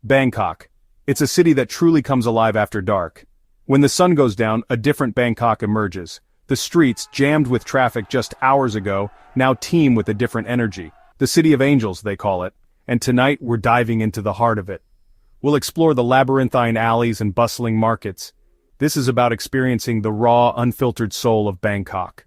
Bangkok. It's a city that truly comes alive after dark. When the sun goes down, a different Bangkok emerges. The streets, jammed with traffic just hours ago, now teem with a different energy. The City of Angels, they call it. And tonight we're diving into the heart of it. We'll explore the labyrinthine alleys and bustling markets. This is about experiencing the raw, unfiltered soul of Bangkok.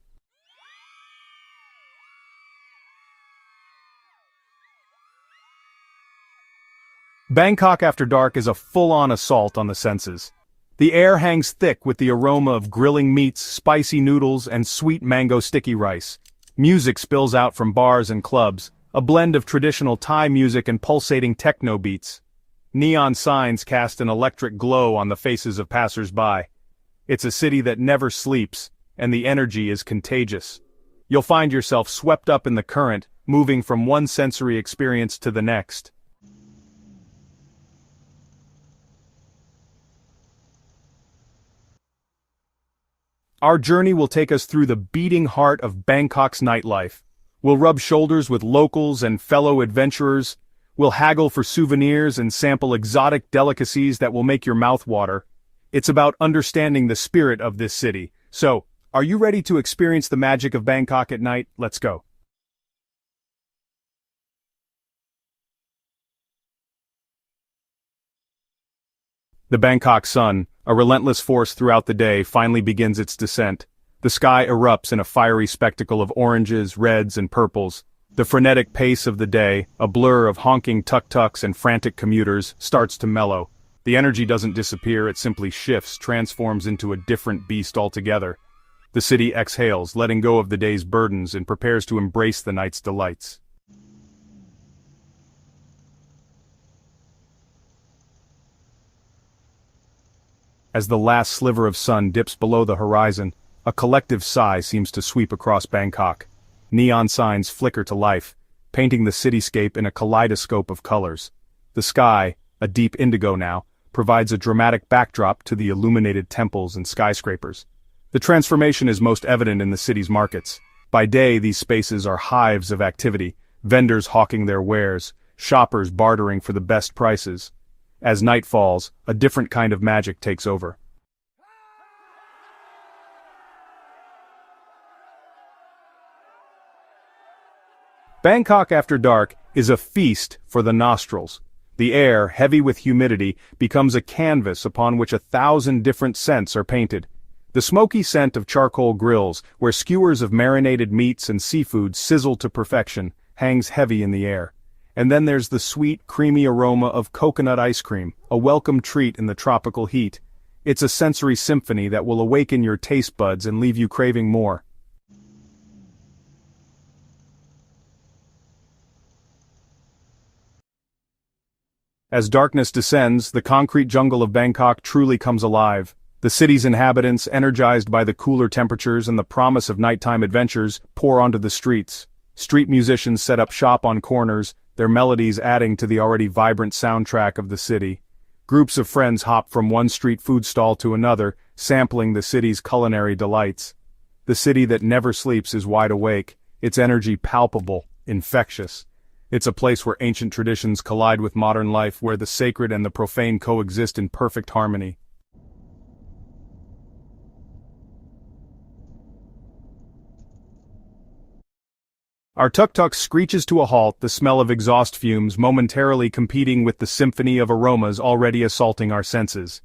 Bangkok after dark is a full-on assault on the senses. The air hangs thick with the aroma of grilling meats, spicy noodles, and sweet mango sticky rice. Music spills out from bars and clubs, a blend of traditional Thai music and pulsating techno beats. Neon signs cast an electric glow on the faces of passers-by. It's a city that never sleeps, and the energy is contagious. You'll find yourself swept up in the current, moving from one sensory experience to the next. Our journey will take us through the beating heart of Bangkok's nightlife. We'll rub shoulders with locals and fellow adventurers. We'll haggle for souvenirs and sample exotic delicacies that will make your mouth water. It's about understanding the spirit of this city. So, are you ready to experience the magic of Bangkok at night? Let's go. The Bangkok sun, a relentless force throughout the day, finally begins its descent. The sky erupts in a fiery spectacle of oranges, reds, and purples. The frenetic pace of the day, a blur of honking tuk-tuks and frantic commuters, starts to mellow. The energy doesn't disappear, it simply shifts, transforms into a different beast altogether. The city exhales, letting go of the day's burdens, and prepares to embrace the night's delights. As the last sliver of sun dips below the horizon, a collective sigh seems to sweep across Bangkok. Neon signs flicker to life, painting the cityscape in a kaleidoscope of colors. The sky, a deep indigo now, provides a dramatic backdrop to the illuminated temples and skyscrapers. The transformation is most evident in the city's markets. By day, these spaces are hives of activity, vendors hawking their wares, shoppers bartering for the best prices. As night falls, a different kind of magic takes over. Bangkok after dark is a feast for the nostrils. The air, heavy with humidity, becomes a canvas upon which 1,000 different scents are painted. The smoky scent of charcoal grills, where skewers of marinated meats and seafood sizzle to perfection, hangs heavy in the air. And then there's the sweet, creamy aroma of coconut ice cream, a welcome treat in the tropical heat. It's a sensory symphony that will awaken your taste buds and leave you craving more. As darkness descends, the concrete jungle of Bangkok truly comes alive. The city's inhabitants, energized by the cooler temperatures and the promise of nighttime adventures, pour onto the streets. Street musicians set up shop on corners, their melodies adding to the already vibrant soundtrack of the city. Groups of friends hop from one street food stall to another, sampling the city's culinary delights. The city that never sleeps is wide awake, its energy palpable, infectious. It's a place where ancient traditions collide with modern life, where the sacred and the profane coexist in perfect harmony. Our tuk-tuk screeches to a halt, the smell of exhaust fumes momentarily competing with the symphony of aromas already assaulting our senses.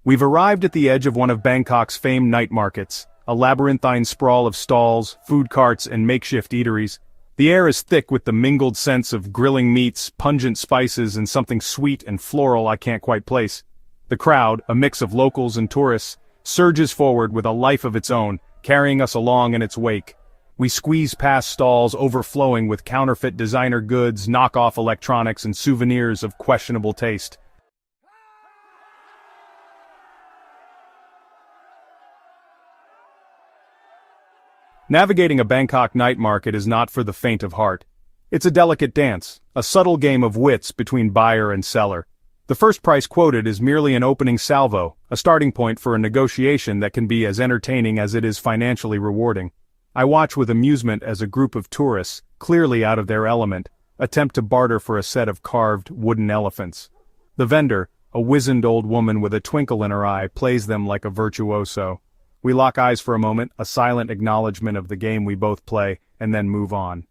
We've arrived at the edge of one of Bangkok's famed night markets, a labyrinthine sprawl of stalls, food carts, and makeshift eateries. The air is thick with the mingled scents of grilling meats, pungent spices, and something sweet and floral I can't quite place. The crowd, a mix of locals and tourists, surges forward with a life of its own, carrying us along in its wake. We squeeze past stalls overflowing with counterfeit designer goods, knockoff electronics, and souvenirs of questionable taste. Navigating a Bangkok night market is not for the faint of heart. It's a delicate dance, a subtle game of wits between buyer and seller. The first price quoted is merely an opening salvo, a starting point for a negotiation that can be as entertaining as it is financially rewarding. I watch with amusement as a group of tourists, clearly out of their element, attempt to barter for a set of carved wooden elephants. The vendor, a wizened old woman with a twinkle in her eye, plays them like a virtuoso. We lock eyes for a moment, a silent acknowledgement of the game we both play, and then move on.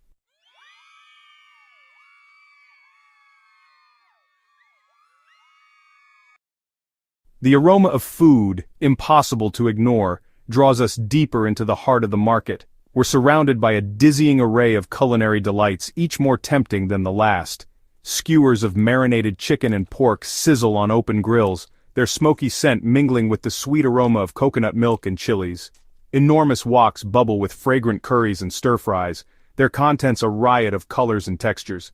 The aroma of food, impossible to ignore, draws us deeper into the heart of the market. We're surrounded by a dizzying array of culinary delights, each more tempting than the last. Skewers of marinated chicken and pork sizzle on open grills, their smoky scent mingling with the sweet aroma of coconut milk and chilies. Enormous woks bubble with fragrant curries and stir-fries, their contents a riot of colors and textures.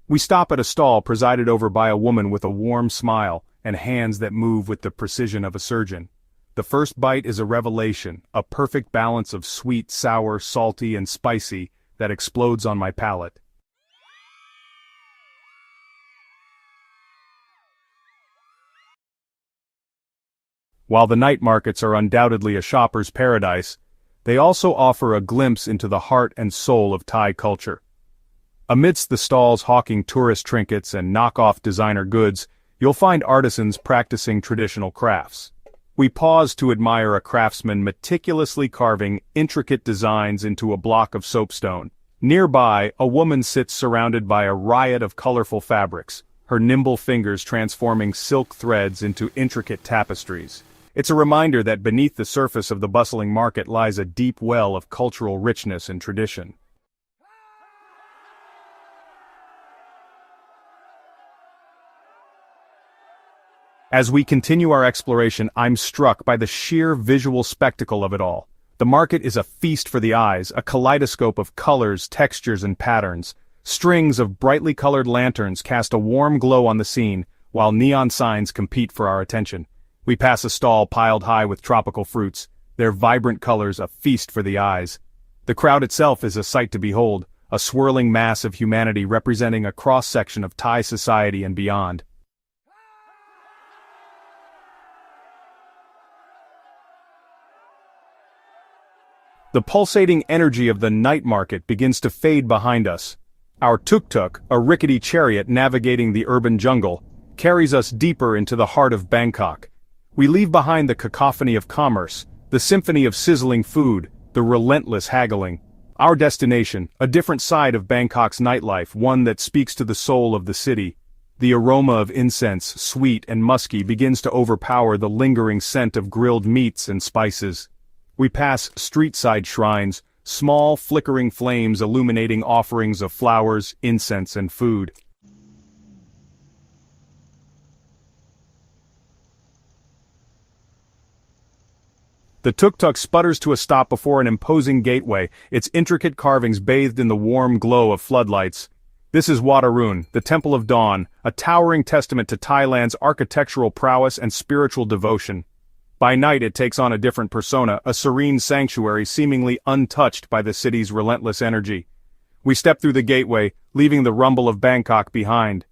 We stop at a stall presided over by a woman with a warm smile and hands that move with the precision of a surgeon. The first bite is a revelation, a perfect balance of sweet, sour, salty, and spicy that explodes on my palate. While the night markets are undoubtedly a shopper's paradise, they also offer a glimpse into the heart and soul of Thai culture. Amidst the stalls hawking tourist trinkets and knock-off designer goods, you'll find artisans practicing traditional crafts. We pause to admire a craftsman meticulously carving intricate designs into a block of soapstone. Nearby, a woman sits surrounded by a riot of colorful fabrics, her nimble fingers transforming silk threads into intricate tapestries. It's a reminder that beneath the surface of the bustling market lies a deep well of cultural richness and tradition. As we continue our exploration, I'm struck by the sheer visual spectacle of it all. The market is a feast for the eyes, a kaleidoscope of colors, textures, and patterns. Strings of brightly colored lanterns cast a warm glow on the scene, while neon signs compete for our attention. We pass a stall piled high with tropical fruits, their vibrant colors a feast for the eyes. The crowd itself is a sight to behold, a swirling mass of humanity representing a cross-section of Thai society and beyond. The pulsating energy of the night market begins to fade behind us. Our tuk-tuk, a rickety chariot navigating the urban jungle, carries us deeper into the heart of Bangkok. We leave behind the cacophony of commerce, the symphony of sizzling food, the relentless haggling. Our destination, a different side of Bangkok's nightlife, one that speaks to the soul of the city. The aroma of incense, sweet and musky, begins to overpower the lingering scent of grilled meats and spices. We pass street-side shrines, small flickering flames illuminating offerings of flowers, incense, and food. The tuk-tuk sputters to a stop before an imposing gateway, its intricate carvings bathed in the warm glow of floodlights. This is Wat Arun, the Temple of Dawn, a towering testament to Thailand's architectural prowess and spiritual devotion. By night it takes on a different persona, a serene sanctuary seemingly untouched by the city's relentless energy. We step through the gateway, leaving the rumble of Bangkok behind.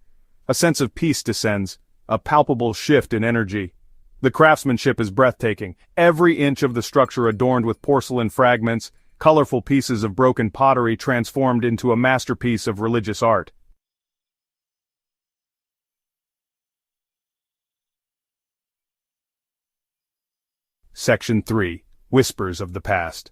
A sense of peace descends, a palpable shift in energy. The craftsmanship is breathtaking, every inch of the structure adorned with porcelain fragments, colorful pieces of broken pottery transformed into a masterpiece of religious art. Section 3. Whispers of the Past.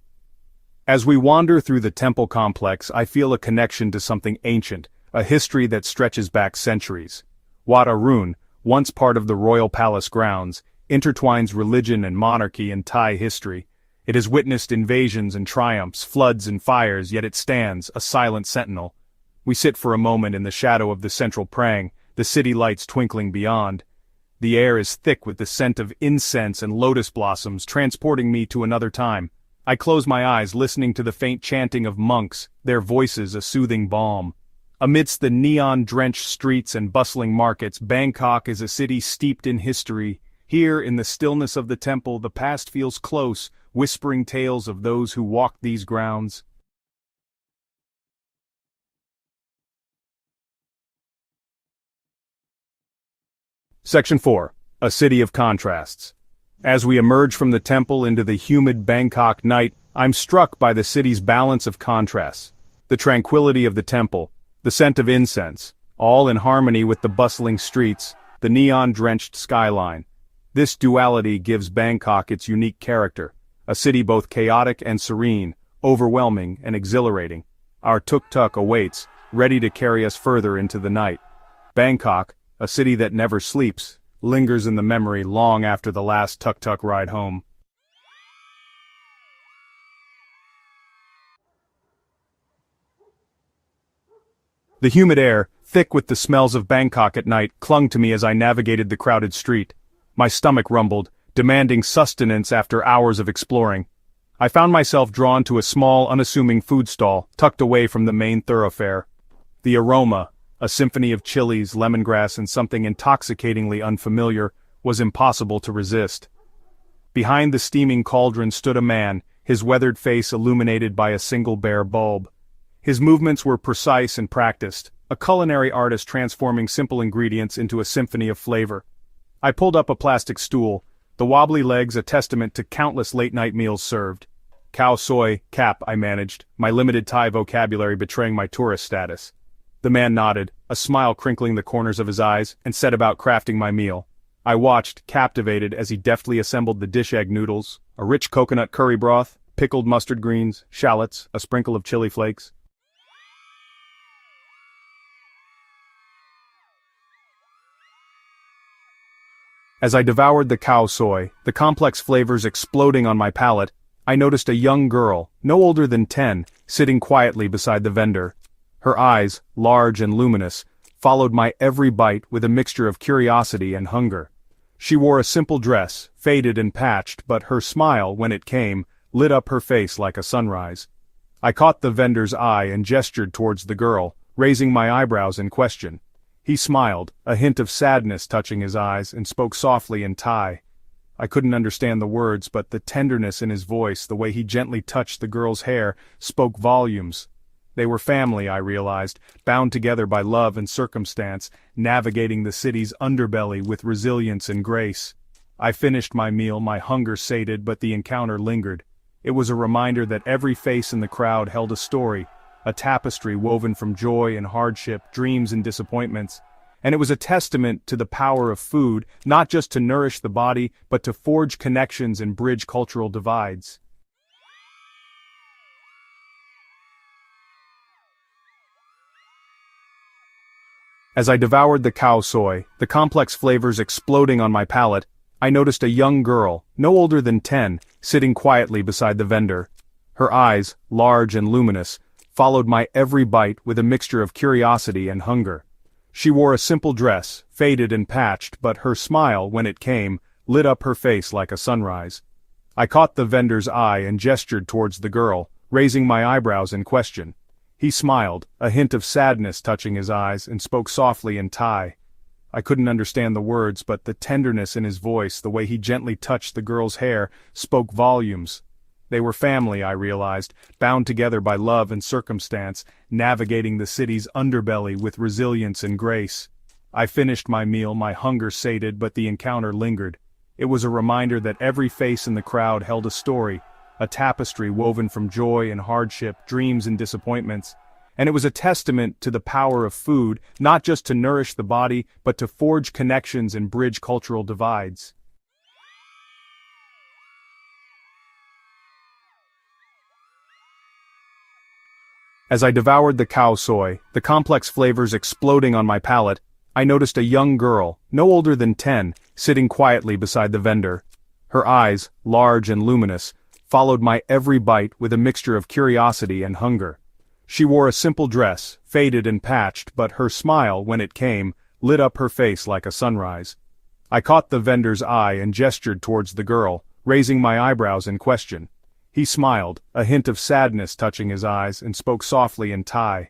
As we wander through the temple complex, I feel a connection to something ancient, a history that stretches back centuries. Wat Arun, once part of the royal palace grounds, intertwines religion and monarchy in Thai history. It has witnessed invasions and triumphs, floods and fires, yet it stands, a silent sentinel. We sit for a moment in the shadow of the central prang, the city lights twinkling beyond. The air is thick with the scent of incense and lotus blossoms, transporting me to another time. I close my eyes, listening to the faint chanting of monks, their voices a soothing balm. Amidst the neon-drenched streets and bustling markets, Bangkok is a city steeped in history. Here, in the stillness of the temple, the past feels close, whispering tales of those who walked these grounds. Section 4. A City of Contrasts. As we emerge from the temple into the humid Bangkok night, I'm struck by the city's balance of contrasts. The tranquility of the temple, the scent of incense, all in harmony with the bustling streets, the neon-drenched skyline. This duality gives Bangkok its unique character, a city both chaotic and serene, overwhelming and exhilarating. Our tuk-tuk awaits, ready to carry us further into the night. Bangkok, a city that never sleeps, lingers in the memory long after the last tuk-tuk ride home. The humid air, thick with the smells of Bangkok at night, clung to me as I navigated the crowded street. My stomach rumbled, demanding sustenance after hours of exploring. I found myself drawn to a small, unassuming food stall, tucked away from the main thoroughfare. The aroma, a symphony of chilies, lemongrass, and something intoxicatingly unfamiliar, was impossible to resist. Behind the steaming cauldron stood a man, his weathered face illuminated by a single bare bulb. His movements were precise and practiced, a culinary artist transforming simple ingredients into a symphony of flavor. I pulled up a plastic stool, the wobbly legs a testament to countless late-night meals served. Khao soi, cap, I managed, my limited Thai vocabulary betraying my tourist status. The man nodded, a smile crinkling the corners of his eyes, and set about crafting my meal. I watched, captivated, as he deftly assembled the dish egg noodles, a rich coconut curry broth, pickled mustard greens, shallots, a sprinkle of chili flakes. As I devoured the khao soi, the complex flavors exploding on my palate, I noticed a young girl, no older than 10, sitting quietly beside the vendor. Her eyes, large and luminous, followed my every bite with a mixture of curiosity and hunger. She wore a simple dress, faded and patched, but her smile, when it came, lit up her face like a sunrise. I caught the vendor's eye and gestured towards the girl, raising my eyebrows in question. He smiled, a hint of sadness touching his eyes, and spoke softly in Thai. I couldn't understand the words, but the tenderness in his voice, the way he gently touched the girl's hair, spoke volumes. They were family, I realized, bound together by love and circumstance, navigating the city's underbelly with resilience and grace. I finished my meal, my hunger sated, but the encounter lingered. It was a reminder that every face in the crowd held a story, a tapestry woven from joy and hardship, dreams and disappointments. And it was a testament to the power of food, not just to nourish the body, but to forge connections and bridge cultural divides. As I devoured the khao soi, the complex flavors exploding on my palate, I noticed a young girl, no older than 10, sitting quietly beside the vendor. Her eyes, large and luminous, followed my every bite with a mixture of curiosity and hunger. She wore a simple dress, faded and patched, but her smile, when it came, lit up her face like a sunrise. I caught the vendor's eye and gestured towards the girl, raising my eyebrows in question. He smiled, a hint of sadness touching his eyes, and spoke softly in Thai. I couldn't understand the words, but the tenderness in his voice, the way he gently touched the girl's hair, spoke volumes. They were family, I realized, bound together by love and circumstance, navigating the city's underbelly with resilience and grace. I finished my meal, my hunger sated, but the encounter lingered. It was a reminder that every face in the crowd held a story, a tapestry woven from joy and hardship, dreams and disappointments. And it was a testament to the power of food, not just to nourish the body, but to forge connections and bridge cultural divides. As I devoured the khao soi, the complex flavors exploding on my palate, I noticed a young girl, no older than 10, sitting quietly beside the vendor. Her eyes, large and luminous, followed my every bite with a mixture of curiosity and hunger. She wore a simple dress, faded and patched, but her smile, when it came, lit up her face like a sunrise. I caught the vendor's eye and gestured towards the girl, raising my eyebrows in question. He smiled, a hint of sadness touching his eyes, and spoke softly in Thai.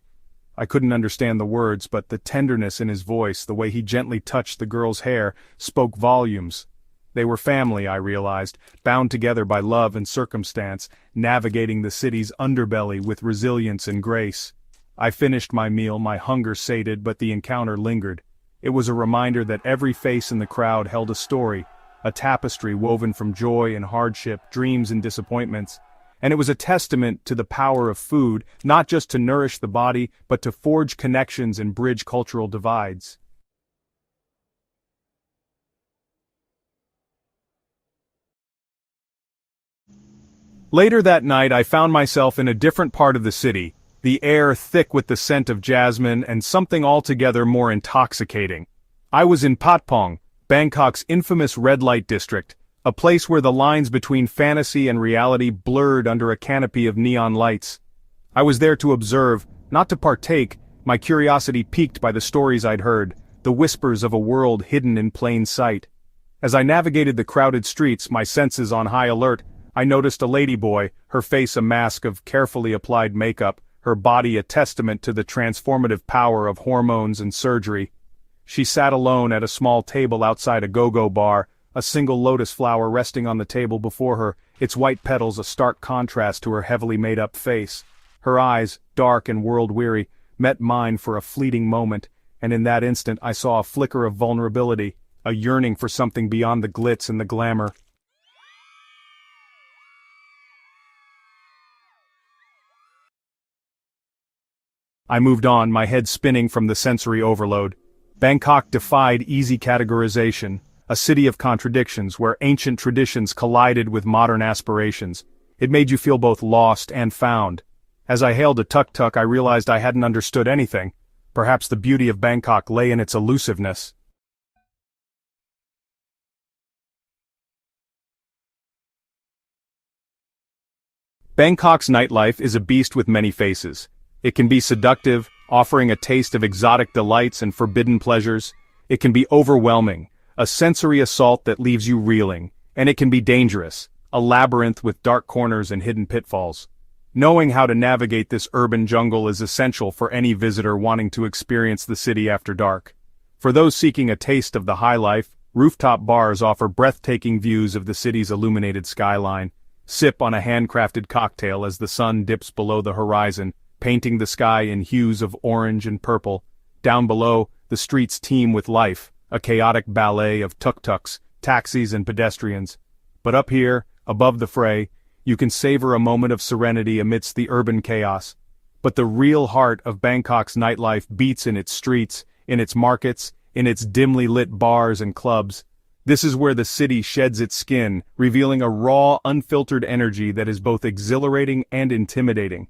I couldn't understand the words, but the tenderness in his voice, the way he gently touched the girl's hair, spoke volumes. They were family, I realized, bound together by love and circumstance, navigating the city's underbelly with resilience and grace. I finished my meal, my hunger sated, but the encounter lingered. It was a reminder that every face in the crowd held a story, a tapestry woven from joy and hardship, dreams and disappointments. And it was a testament to the power of food, not just to nourish the body, but to forge connections and bridge cultural divides. Later that night I found myself in a different part of the city, the air thick with the scent of jasmine and something altogether more intoxicating. I was in Patpong, Bangkok's infamous red light district, a place where the lines between fantasy and reality blurred under a canopy of neon lights. I was there to observe, not to partake, my curiosity piqued by the stories I'd heard, the whispers of a world hidden in plain sight. As I navigated the crowded streets, my senses on high alert, I noticed a ladyboy, her face a mask of carefully applied makeup, her body a testament to the transformative power of hormones and surgery. She sat alone at a small table outside a go-go bar, a single lotus flower resting on the table before her, its white petals a stark contrast to her heavily made-up face. Her eyes, dark and world-weary, met mine for a fleeting moment, and in that instant I saw a flicker of vulnerability, a yearning for something beyond the glitz and the glamour. I moved on, my head spinning from the sensory overload. Bangkok defied easy categorization, a city of contradictions where ancient traditions collided with modern aspirations. It made you feel both lost and found. As I hailed a tuk-tuk, I realized I hadn't understood anything. Perhaps the beauty of Bangkok lay in its elusiveness. Bangkok's nightlife is a beast with many faces. It can be seductive, offering a taste of exotic delights and forbidden pleasures. It can be overwhelming, a sensory assault that leaves you reeling. And it can be dangerous, a labyrinth with dark corners and hidden pitfalls. Knowing how to navigate this urban jungle is essential for any visitor wanting to experience the city after dark. For those seeking a taste of the high life, rooftop bars offer breathtaking views of the city's illuminated skyline. Sip on a handcrafted cocktail as the sun dips below the horizon, painting the sky in hues of orange and purple. Down below, the streets teem with life, a chaotic ballet of tuk-tuks, taxis and pedestrians. But up here, above the fray, you can savor a moment of serenity amidst the urban chaos. But the real heart of Bangkok's nightlife beats in its streets, in its markets, in its dimly lit bars and clubs. This is where the city sheds its skin, revealing a raw, unfiltered energy that is both exhilarating and intimidating.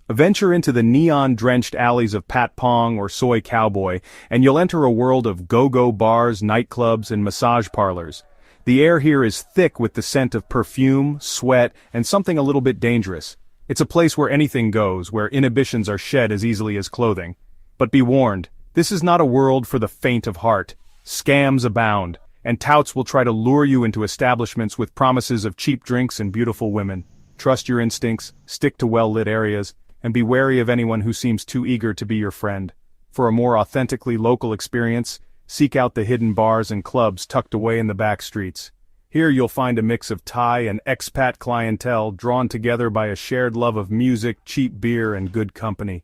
Venture into the neon-drenched alleys of Patpong or Soi Cowboy, and you'll enter a world of go-go bars, nightclubs, and massage parlors. The air here is thick with the scent of perfume, sweat, and something a little bit dangerous. It's a place where anything goes, where inhibitions are shed as easily as clothing. But be warned, this is not a world for the faint of heart. Scams abound, and touts will try to lure you into establishments with promises of cheap drinks and beautiful women. Trust your instincts, stick to well-lit areas, and be wary of anyone who seems too eager to be your friend. For a more authentically local experience, seek out the hidden bars and clubs tucked away in the back streets. Here you'll find a mix of Thai and expat clientele drawn together by a shared love of music, cheap beer, and good company.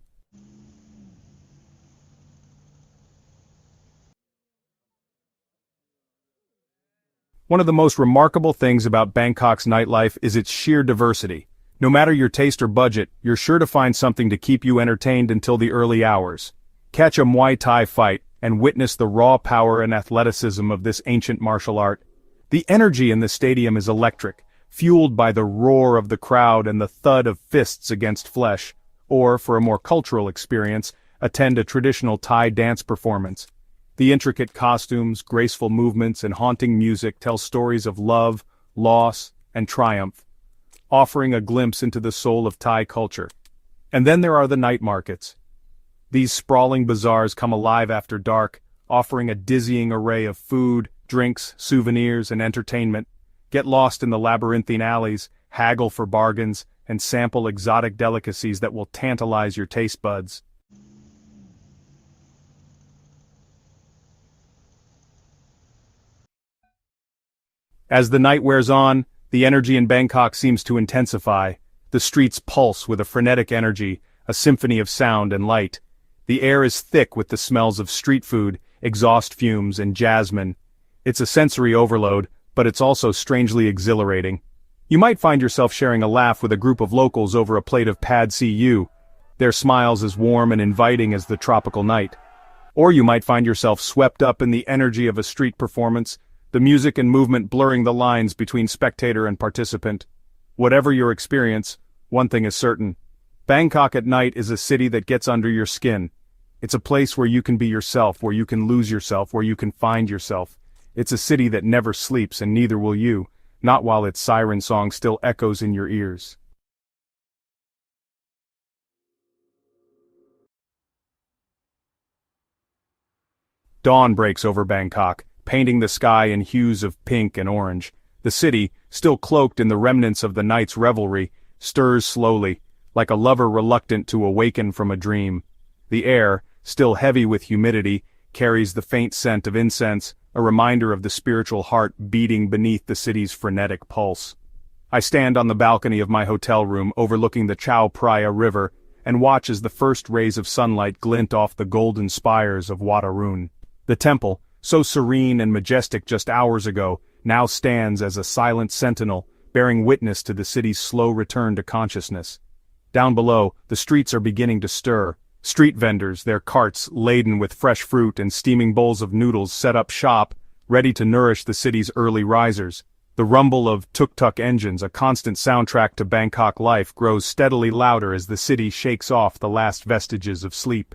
One of the most remarkable things about Bangkok's nightlife is its sheer diversity. No matter your taste or budget, you're sure to find something to keep you entertained until the early hours. Catch a Muay Thai fight and witness the raw power and athleticism of this ancient martial art. The energy in the stadium is electric, fueled by the roar of the crowd and the thud of fists against flesh. Or, for a more cultural experience, attend a traditional Thai dance performance. The intricate costumes, graceful movements, and haunting music tell stories of love, loss, and triumph, offering a glimpse into the soul of Thai culture. And then there are the night markets. These sprawling bazaars come alive after dark, offering a dizzying array of food, drinks, souvenirs, and entertainment. Get lost in the labyrinthine alleys, haggle for bargains, and sample exotic delicacies that will tantalize your taste buds. As the night wears on, the energy in Bangkok seems to intensify. The streets pulse with a frenetic energy, a symphony of sound and light. The air is thick with the smells of street food, exhaust fumes, and jasmine. It's a sensory overload, but it's also strangely exhilarating. You might find yourself sharing a laugh with a group of locals over a plate of pad see ew, their smiles as warm and inviting as the tropical night. Or you might find yourself swept up in the energy of a street performance, the music and movement blurring the lines between spectator and participant. Whatever your experience, one thing is certain. Bangkok at night is a city that gets under your skin. It's a place where you can be yourself, where you can lose yourself, where you can find yourself. It's a city that never sleeps, and neither will you, not while its siren song still echoes in your ears. Dawn breaks over Bangkok, painting the sky in hues of pink and orange. The city, still cloaked in the remnants of the night's revelry, stirs slowly, like a lover reluctant to awaken from a dream. The air, still heavy with humidity, carries the faint scent of incense, a reminder of the spiritual heart beating beneath the city's frenetic pulse. I stand on the balcony of my hotel room overlooking the Chao Phraya River and watch as the first rays of sunlight glint off the golden spires of Wat Arun. The temple, so serene and majestic just hours ago, now stands as a silent sentinel, bearing witness to the city's slow return to consciousness. Down below, the streets are beginning to stir. Street vendors, their carts laden with fresh fruit and steaming bowls of noodles set up shop, ready to nourish the city's early risers. The rumble of tuk-tuk engines, a constant soundtrack to Bangkok life, grows steadily louder as the city shakes off the last vestiges of sleep.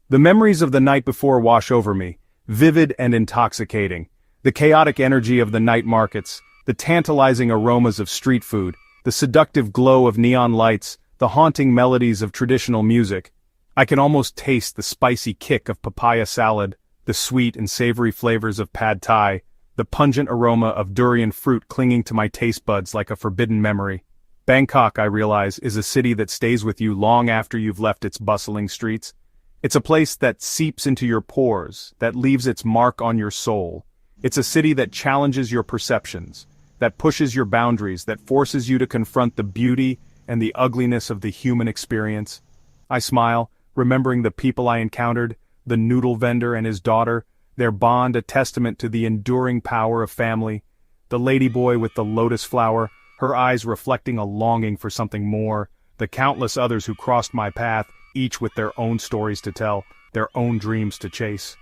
The memories of the night before wash over me, vivid and intoxicating. The chaotic energy of the night markets, the tantalizing aromas of street food, the seductive glow of neon lights, the haunting melodies of traditional music. I can almost taste the spicy kick of papaya salad, the sweet and savory flavors of pad thai, the pungent aroma of durian fruit clinging to my taste buds like a forbidden memory. Bangkok, I realize, is a city that stays with you long after you've left its bustling streets. It's a place that seeps into your pores, that leaves its mark on your soul. It's a city that challenges your perceptions, that pushes your boundaries, that forces you to confront the beauty and the ugliness of the human experience. I smile, remembering the people I encountered, the noodle vendor and his daughter, their bond a testament to the enduring power of family, the ladyboy with the lotus flower, her eyes reflecting a longing for something more, the countless others who crossed my path, each with their own stories to tell, their own dreams to chase.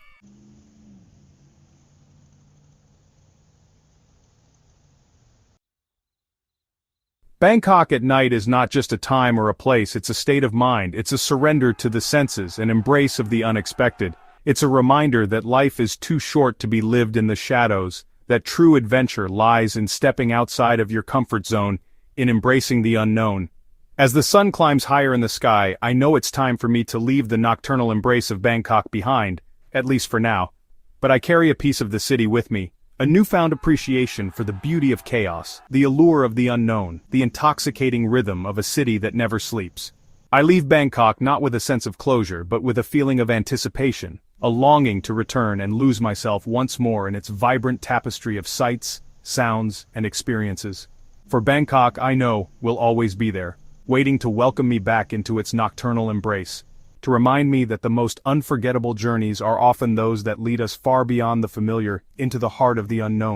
Bangkok at night is not just a time or a place, it's a state of mind, it's a surrender to the senses, an embrace of the unexpected. It's a reminder that life is too short to be lived in the shadows, that true adventure lies in stepping outside of your comfort zone, in embracing the unknown. As the sun climbs higher in the sky, I know it's time for me to leave the nocturnal embrace of Bangkok behind, at least for now. But I carry a piece of the city with me, a newfound appreciation for the beauty of chaos, the allure of the unknown, the intoxicating rhythm of a city that never sleeps. I leave Bangkok not with a sense of closure, but with a feeling of anticipation, a longing to return and lose myself once more in its vibrant tapestry of sights, sounds, and experiences. For Bangkok, I know, will always be there, waiting to welcome me back into its nocturnal embrace, to remind me that the most unforgettable journeys are often those that lead us far beyond the familiar, into the heart of the unknown.